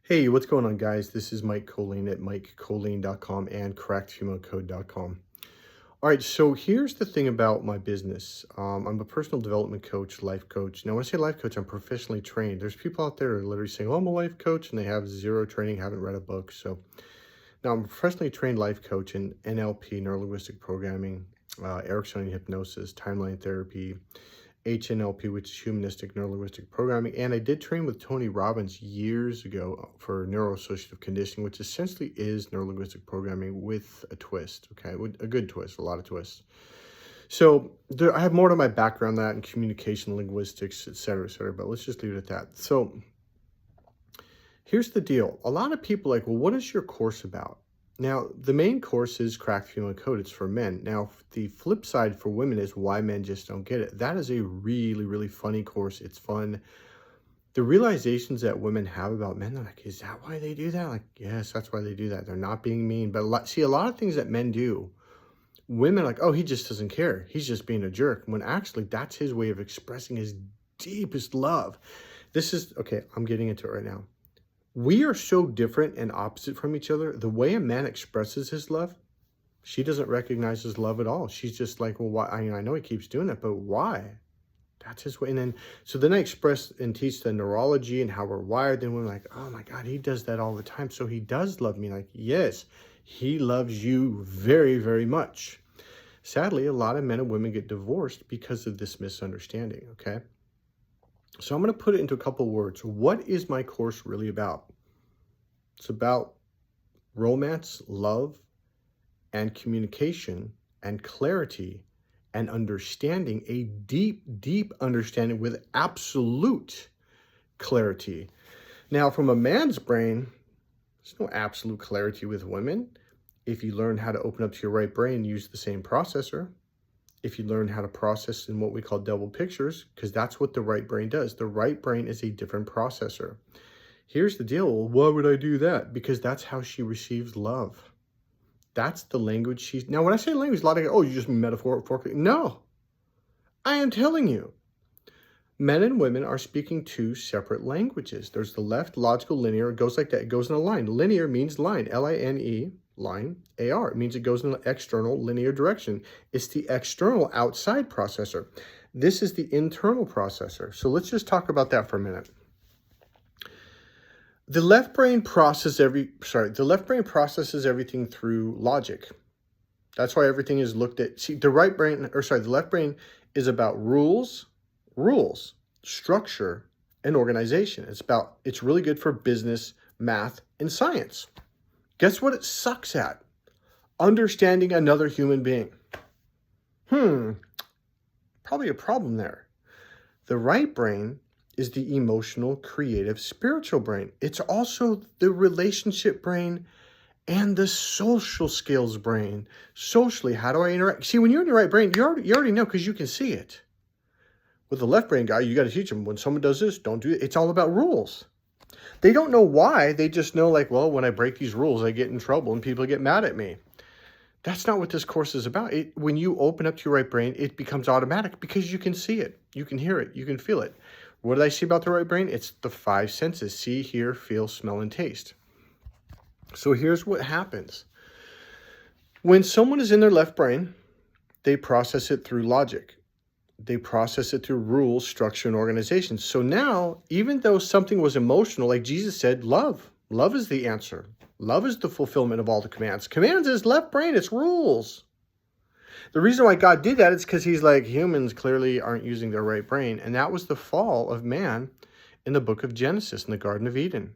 Hey, what's going on, guys? This is Mike Colleen at MikeColleen.com and CorrectFemaleCode.com. All right, so here's the thing about my business. I'm a personal development coach, life coach. Now, when I say life coach, I'm professionally trained. There's people out there who are literally saying, oh, I'm a life coach, and they have zero training, haven't read a book. So now I'm a professionally trained life coach in NLP, neuro-linguistic programming, Ericksonian hypnosis, timeline therapy, HNLP, which is humanistic neuro-linguistic programming. And I did train with Tony Robbins years ago for neuroassociative conditioning, which essentially is neuro-linguistic programming with a twist, okay? With a good twist, a lot of twists. So I have more to my background than that in communication, linguistics, et cetera, but let's just leave it at that. So here's the deal. A lot of people are like, well, what is your course about? Now, the main course is Cracked Female Code. It's for men. Now, the flip side for women is why men just don't get it. That is a really, really funny course. It's fun. The realizations that women have about men, they're like, is that why they do that? Like, yes, that's why they do that. They're not being mean. But see, a lot of things that men do, women are like, oh, he just doesn't care. He's just being a jerk. When actually, that's his way of expressing his deepest love. Okay, I'm getting into it right now. We are so different and opposite from each other. The way a man expresses his love, she doesn't recognize his love at all. She's just like, well, why? I know he keeps doing it, but why? That's his way. And then I express and teach the neurology and how we're wired. Then we're like, oh my God, he does that all the time. So he does love me. Like, yes, he loves you very, very much. Sadly, a lot of men and women get divorced because of this misunderstanding, okay? So I'm going to put it into a couple words. What is my course really about? It's about romance, love, and communication, and clarity, and understanding, a deep, deep understanding with absolute clarity. Now, from a man's brain, there's no absolute clarity with women. If you learn how to open up to your right brain, use the same processor. If you learn how to process in what we call double pictures, because that's what the right brain does. The right brain is a different processor. Here's the deal. Well, why would I do that? Because that's how she receives love. That's the language she's... Now, when I say language, a lot of you just mean metaphorically. No. I am telling you. Men and women are speaking two separate languages. There's the left, logical, linear. It goes like that. It goes in a line. Linear means line. L-I-N-E. Line, AR. It means it goes in an external linear direction. It's the external outside processor. This is the internal processor. So let's just talk about that for a minute. The left brain processes everything through logic. That's why everything is looked at. See, the left brain is about rules, structure, and organization. It's really good for business, math, and science. Guess what it sucks at? Understanding another human being. Probably a problem there. The right brain is the emotional, creative, spiritual brain. It's also the relationship brain and the social skills brain. Socially, how do I interact? See, when you're in your right brain, you already know because you can see it. With the left brain guy, you got to teach them when someone does this, don't do it. It's all about rules. They don't know why. They just know, like, well, when I break these rules, I get in trouble and people get mad at me. That's not what this course is about. When you open up to your right brain, it becomes automatic because you can see it. You can hear it. You can feel it. What did I see about the right brain? It's the five senses: see, hear, feel, smell, and taste. So here's what happens. When someone is in their left brain, they process it through logic. They process it through rules, structure, and organization. So now, even though something was emotional, like Jesus said, love is the answer. Love is the fulfillment of all the commands. Commands is left brain. It's rules. The reason why God did that is because he's like, humans clearly aren't using their right brain. And that was the fall of man in the book of Genesis in the Garden of Eden.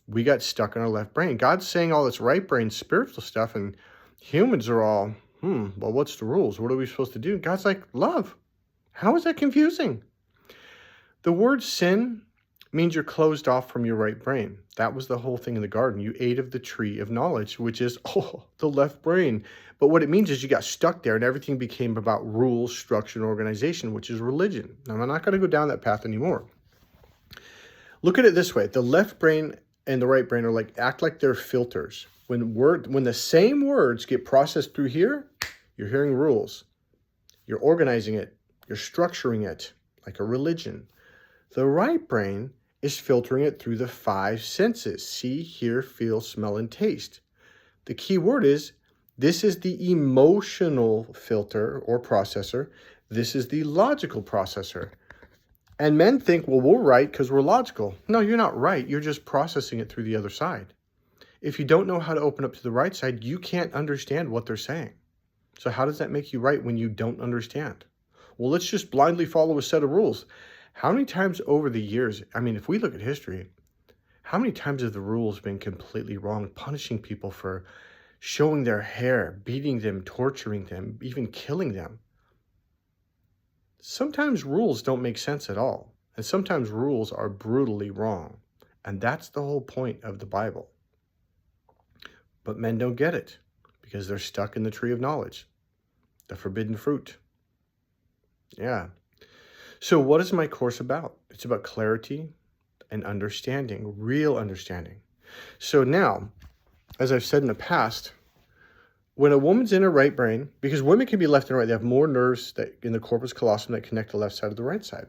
We got stuck in our left brain. God's saying all this right brain spiritual stuff, and humans are all, well, what's the rules? What are we supposed to do? God's like, love. How is that confusing? The word sin means you're closed off from your right brain. That was the whole thing in the garden. You ate of the tree of knowledge, which is, the left brain. But what it means is you got stuck there and everything became about rules, structure, and organization, which is religion. Now, I'm not going to go down that path anymore. Look at it this way. The left brain and the right brain act like they're filters. When the same words get processed through here, you're hearing rules. You're organizing it. You're structuring it like a religion. The right brain is filtering it through the 5 senses: see, hear, feel, smell, and taste. The key word is, this is the emotional filter or processor. This is the logical processor. And men think, well, we're right because we're logical. No, you're not right. You're just processing it through the other side. If you don't know how to open up to the right side, you can't understand what they're saying. So how does that make you right when you don't understand? Well, let's just blindly follow a set of rules. How many times over the years, I mean, if we look at history, how many times have the rules been completely wrong, punishing people for showing their hair, beating them, torturing them, even killing them? Sometimes rules don't make sense at all, and sometimes rules are brutally wrong, and that's the whole point of the Bible. But men don't get it because they're stuck in the tree of knowledge, the forbidden fruit. Yeah. So what is my course about? It's about clarity and understanding, real understanding. So now, as I've said in the past, when a woman's in her right brain, because women can be left and right, they have more nerves that in the corpus callosum that connect the left side of the right side.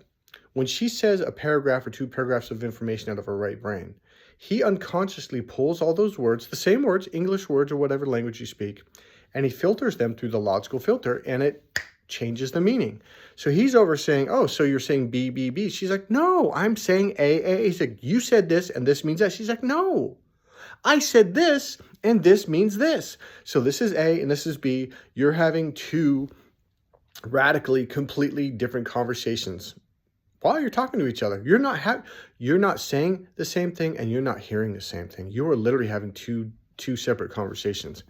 When she says a paragraph or 2 paragraphs of information out of her right brain, he unconsciously pulls all those words, the same words, English words or whatever language you speak, and he filters them through the logical filter, and it changes the meaning. So he's over saying, oh, so you're saying B, B, B. She's like, no, I'm saying A, A. He's like, you said this and this means that. She's like, no, I said this and this means this. So this is A and this is B. You're having 2 radically, completely different conversations while you're talking to each other. You're not saying the same thing and you're not hearing the same thing. You are literally having two separate conversations.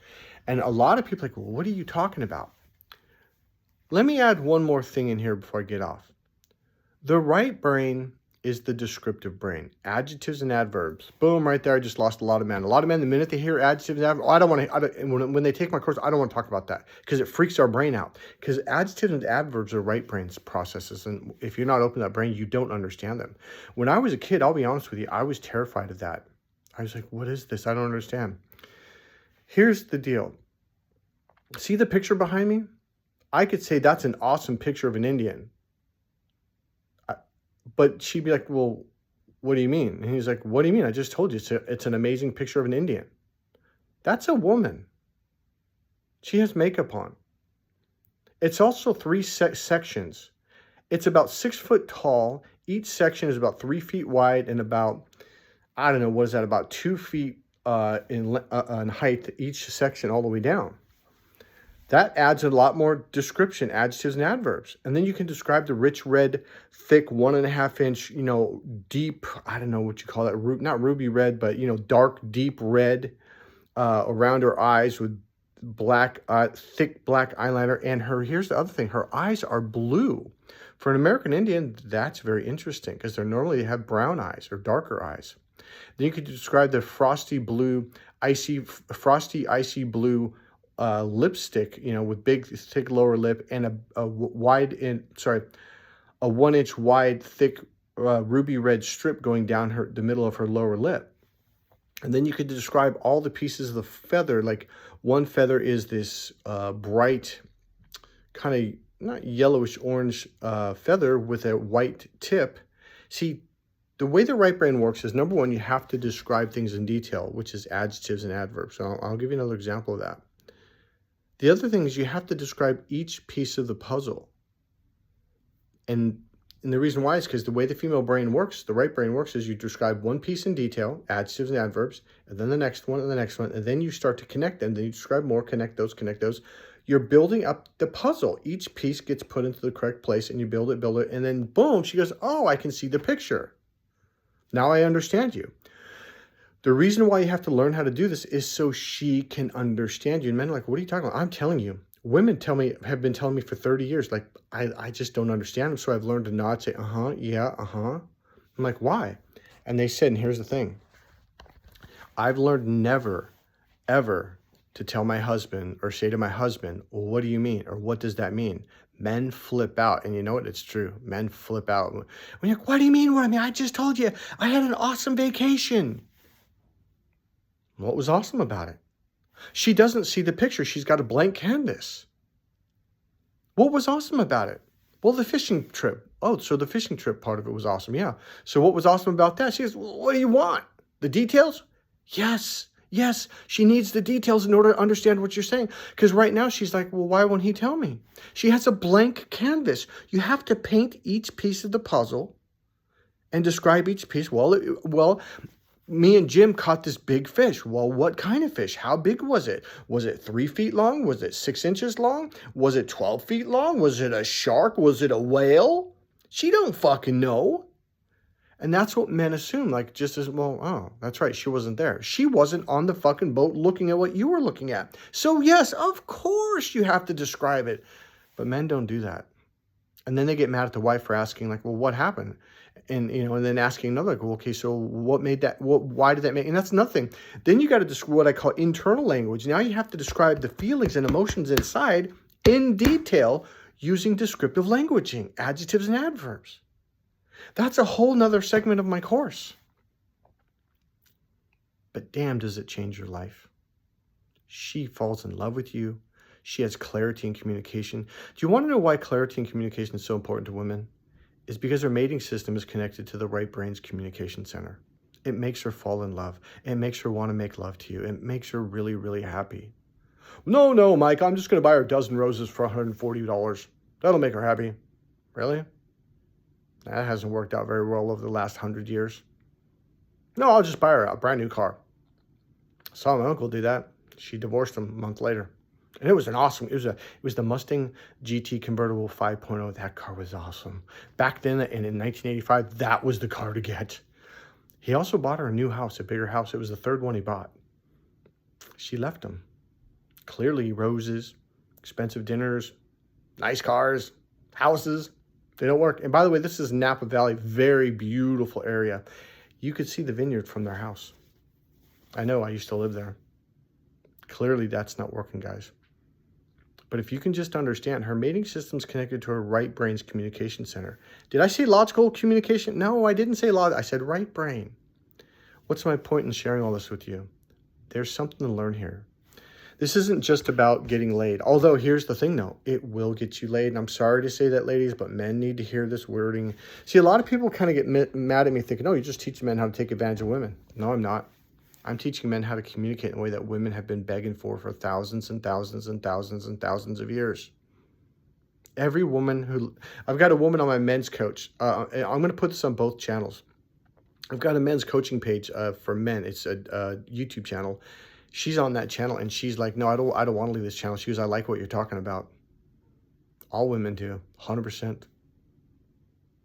And a lot of people are like, well, what are you talking about? Let me add one more thing in here before I get off. The right brain is the descriptive brain. Adjectives and adverbs. Boom, right there. I just lost a lot of men. A lot of men, the minute they hear adjectives and adverbs, when they take my course, I don't want to talk about that because it freaks our brain out. Because adjectives and adverbs are right brain's processes. And if you're not open to that brain, you don't understand them. When I was a kid, I'll be honest with you, I was terrified of that. I was like, what is this? I don't understand. Here's the deal. See the picture behind me? I could say that's an awesome picture of an Indian. But she'd be like, well, what do you mean? And he's like, what do you mean? I just told you it's an amazing picture of an Indian. That's a woman. She has makeup on. It's also 3 sections. It's about 6 foot tall. Each section is about 3 feet wide and about, I don't know, what is that? About 2 feet in height, each section all the way down. That adds a lot more description, adjectives and adverbs. And then you can describe the rich red, thick, 1.5 inch, deep, I don't know what you call that, not ruby red, but, dark, deep red around her eyes with black, thick black eyeliner. And here's the other thing, her eyes are blue. For an American Indian, that's very interesting because they have brown eyes or darker eyes. Then you could describe the frosty, icy blue lipstick, with big, thick lower lip and a 1 inch wide, thick ruby red strip going down the middle of her lower lip. And then you could describe all the pieces of the feather. Like one feather is this bright, kind of not yellowish orange feather with a white tip. See, the way the right brain works is, number one, you have to describe things in detail, which is adjectives and adverbs. So I'll give you another example of that. The other thing is you have to describe each piece of the puzzle. And the reason why is because the way the female brain works, the right brain works, is you describe one piece in detail, adjectives and adverbs, and then the next one and the next one, and then you start to connect them. Then you describe more, connect those. You're building up the puzzle. Each piece gets put into the correct place, and you build it, and then boom, she goes, oh, I can see the picture. Now I understand you. The reason why you have to learn how to do this is so she can understand you. And men are like, what are you talking about? I'm telling you. Women have been telling me for 30 years, like, I just don't understand them. So I've learned to nod, say, yeah, I'm like, why? And they said, and here's the thing. I've learned never, ever to tell my husband or say to my husband, well, what do you mean? Or what does that mean? Men flip out. And you know what? It's true. Men flip out. When you're like, what do you mean? I just told you I had an awesome vacation. What was awesome about it? She doesn't see the picture. She's got a blank canvas. What was awesome about it? Well, the fishing trip. Oh, so the fishing trip part of it was awesome. Yeah. So what was awesome about that? She goes, well, what do you want? The details? Yes. Yes. She needs the details in order to understand what you're saying. Because right now she's like, well, why won't he tell me? She has a blank canvas. You have to paint each piece of the puzzle and describe each piece. Well, me and Jim caught this big fish. Well, what kind of fish? How big was it? Was it 3 feet long? Was it 6 inches long? Was it 12 feet long? Was it a shark? Was it a whale? She don't fucking know. And that's what men assume, like just as, well, oh, that's right, she wasn't there. She wasn't on the fucking boat looking at what you were looking at. So yes, of course you have to describe it. But men don't do that. And then they get mad at the wife for asking, like, well, what happened? And, and then asking another, like, well, okay, so what made that, why did that make, and that's nothing. Then you got to describe what I call internal language. Now you have to describe the feelings and emotions inside in detail using descriptive languaging, adjectives and adverbs. That's a whole nother segment of my course. But damn, does it change your life. She falls in love with you. She has clarity in communication. Do you want to know why clarity in communication is so important to women? It's because her mating system is connected to the right brain's communication center. It makes her fall in love. It makes her want to make love to you. It makes her really, really happy. No, Mike, I'm just going to buy her a dozen roses for $140. That'll make her happy. Really? That hasn't worked out very well over the last 100 years. No, I'll just buy her a brand new car. Saw my uncle do that. She divorced him a month later. And it was an awesome, it was the Mustang GT convertible 5.0. That car was awesome. Back then, and in 1985, that was the car to get. He also bought her a new house, a bigger house. It was the third one he bought. She left him. Clearly, roses, expensive dinners, nice cars, houses. They don't work. And by the way, this is Napa Valley, very beautiful area. You could see the vineyard from their house. I know, I used to live there. Clearly, that's not working, guys. But if you can just understand, her mating system's connected to her right brain's communication center. Did I say logical communication? No, I didn't say logical. I said right brain. What's my point in sharing all this with you? There's something to learn here. This isn't just about getting laid. Although, here's the thing, though. It will get you laid. And I'm sorry to say that, ladies, but men need to hear this wording. See, a lot of people kind of get mad at me thinking, oh, you just teach men how to take advantage of women. No, I'm not. I'm teaching men how to communicate in a way that women have been begging for thousands and thousands and thousands and thousands of years. Every woman who... I've got a woman on my men's coach. I'm going to put this on both channels. I've got a men's coaching page for men. It's a YouTube channel. She's on that channel, and she's like, no, I don't want to leave this channel. She goes, I like what you're talking about. All women do, 100%.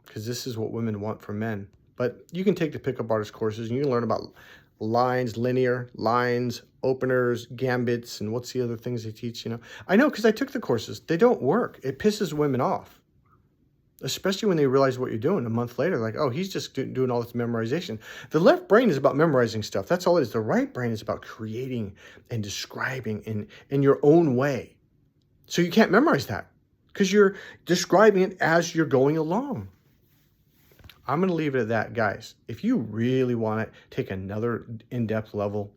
Because this is what women want from men. But you can take the pickup artist courses, and you can learn about lines, linear, lines, openers, gambits, and what's the other things they teach, I know, because I took the courses. They don't work. It pisses women off. Especially when they realize what you're doing a month later, like, oh, he's just doing all this memorization. The left brain is about memorizing stuff. That's all it is. The right brain is about creating and describing in your own way. So you can't memorize that because you're describing it as you're going along. I'm going to leave it at that, guys. If you really want to take another in-depth level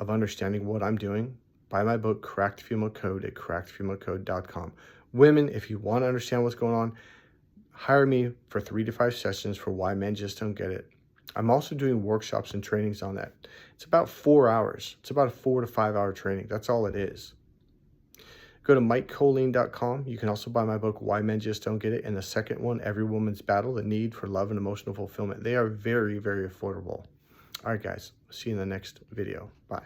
of understanding what I'm doing, buy my book, Cracked Female Code, at crackedfemalecode.com. Women, if you want to understand what's going on, hire me for 3 to 5 sessions for why men just don't get it. I'm also doing workshops and trainings on that. It's about 4 hours. It's about a 4 to 5 hour training. That's all it is. Go to MikeColeen.com. You can also buy my book, Why Men Just Don't Get It, and the second one, Every Woman's Battle, The Need for Love and Emotional Fulfillment. They are very, very affordable. All right, guys. See you in the next video. Bye.